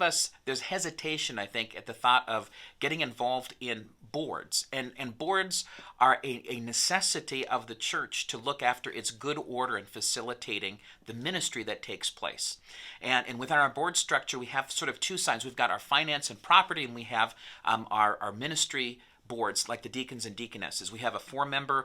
us, there's hesitation, I think, at the thought of getting involved in boards. And boards are a necessity of the church to look after its good order in facilitating the ministry that takes place. And within our board structure, we have sort of two sides. We've got our finance and property, and we have our ministry boards like the deacons and deaconesses. We have a 4-member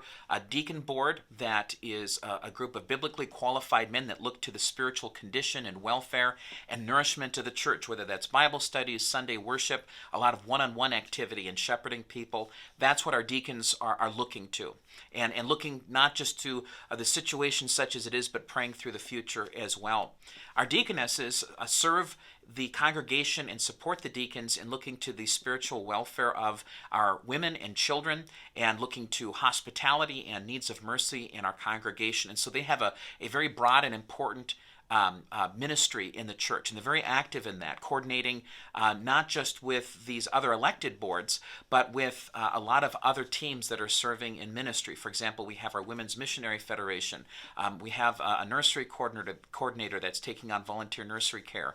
deacon board that is a group of biblically qualified men that look to the spiritual condition and welfare and nourishment of the church, whether that's Bible studies, Sunday worship, a lot of one-on-one activity and shepherding people. That's what our deacons are looking to. And looking not just to the situation such as it is, but praying through the future as well. Our deaconesses serve the congregation and support the deacons in looking to the spiritual welfare of our women and children and looking to hospitality and needs of mercy in our congregation. And so they have a very broad and important ministry in the church, and they're very active in that, coordinating not just with these other elected boards, but with a lot of other teams that are serving in ministry. For example, we have our Women's Missionary Federation. We have a nursery coordinator that's taking on volunteer nursery care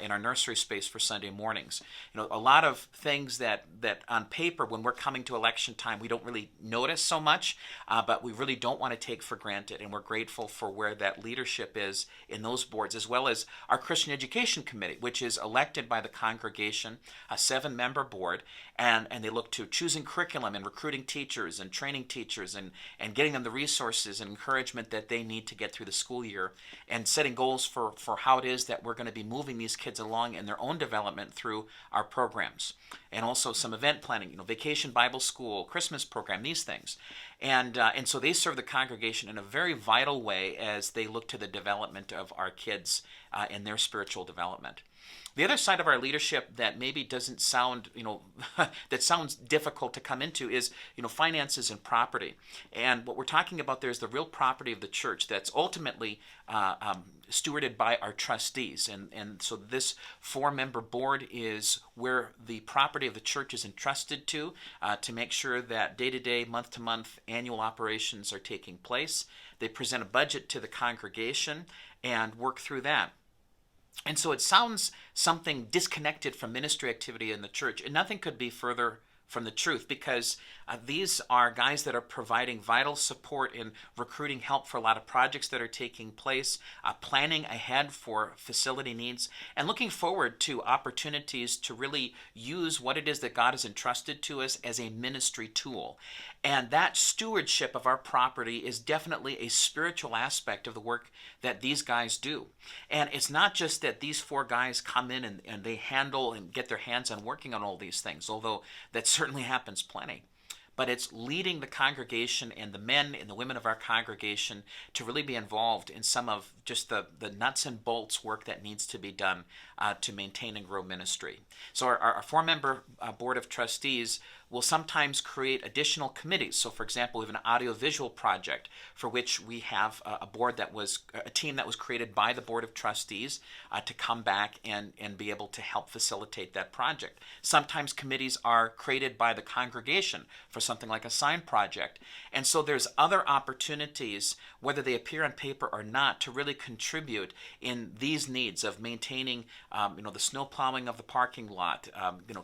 in our nursery space for Sunday mornings. You know, a lot of things that on paper, when we're coming to election time, we don't really notice so much, but we really don't want to take for granted, and we're grateful for where that leadership is in those boards, as well as our Christian Education Committee, which is elected by the congregation, a 7-member board, and they look to choosing curriculum and recruiting teachers and training teachers and getting them the resources and encouragement that they need to get through the school year, and setting goals for how it is that we're going to be moving these kids along in their own development through our programs. And also some event planning, Vacation Bible School, Christmas program, these things. And so they serve the congregation in a very vital way as they look to the development of our kids and their spiritual development. The other side of our leadership that maybe doesn't sound, that sounds difficult to come into is, finances and property. And what we're talking about there is the real property of the church that's ultimately stewarded by our trustees. And so this 4-member board is where the property of the church is entrusted to make sure that day-to-day, month-to-month, annual operations are taking place. They present a budget to the congregation and work through that. And so it sounds something disconnected from ministry activity in the church, and nothing could be further from the truth, because these are guys that are providing vital support in recruiting help for a lot of projects that are taking place, planning ahead for facility needs, and looking forward to opportunities to really use what it is that God has entrusted to us as a ministry tool. And that stewardship of our property is definitely a spiritual aspect of the work that these guys do. And it's not just that these 4 guys come in and they handle and get their hands on working on all these things, although that certainly happens plenty. But it's leading the congregation and the men and the women of our congregation to really be involved in some of just the nuts and bolts work that needs to be done to maintain and grow ministry. So our 4-member board of trustees will sometimes create additional committees. So for example, we have an audiovisual project for which we have a team that was created by the board of trustees to come back and be able to help facilitate that project. Sometimes committees are created by the congregation for something like a sign project. And so there's other opportunities, whether they appear on paper or not, to really contribute in these needs of maintaining the snow plowing of the parking lot,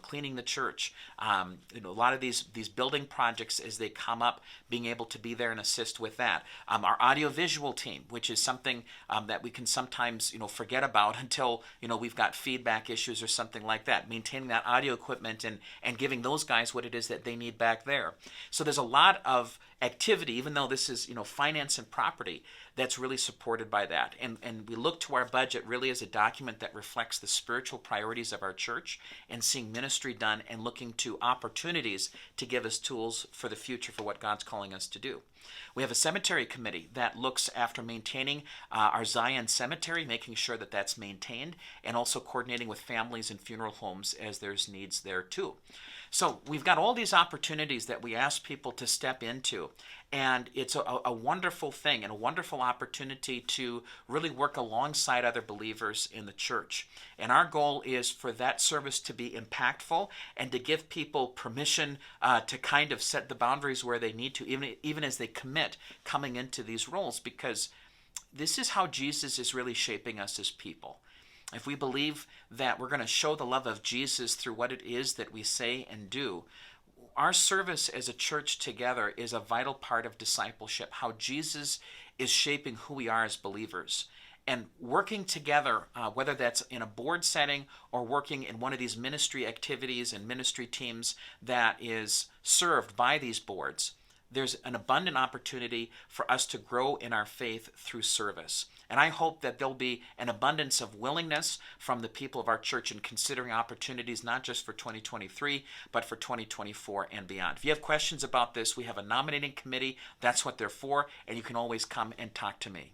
cleaning the church, a lot of these building projects as they come up, being able to be there and assist with that. Our audiovisual team, which is something that we can sometimes forget about until we've got feedback issues or something like that. Maintaining that audio equipment and giving those guys what it is that they need back there. So there's a lot of activity, even though this is finance and property, that's really supported by that. And we look to our budget really as a document that reflects the spiritual priorities of our church and seeing ministry done and looking to opportunities to give us tools for the future for what God's calling us to do. We have a cemetery committee that looks after maintaining our Zion cemetery, making sure that that's maintained, and also coordinating with families and funeral homes as there's needs there too. So we've got all these opportunities that we ask people to step into, and it's a wonderful thing and a wonderful opportunity to really work alongside other believers in the church. And our goal is for that service to be impactful and to give people permission to kind of set the boundaries where they need to, even as they commit coming into these roles, because this is how Jesus is really shaping us as people. if we believe that we're going to show the love of Jesus through what it is that we say and do, our service as a church together is a vital part of discipleship, how Jesus is shaping who we are as believers. And working together, whether that's in a board setting or working in one of these ministry activities and ministry teams that is served by these boards, there's an abundant opportunity for us to grow in our faith through service. And I hope that there'll be an abundance of willingness from the people of our church in considering opportunities, not just for 2023, but for 2024 and beyond. If you have questions about this, we have a nominating committee. That's what they're for, and you can always come and talk to me.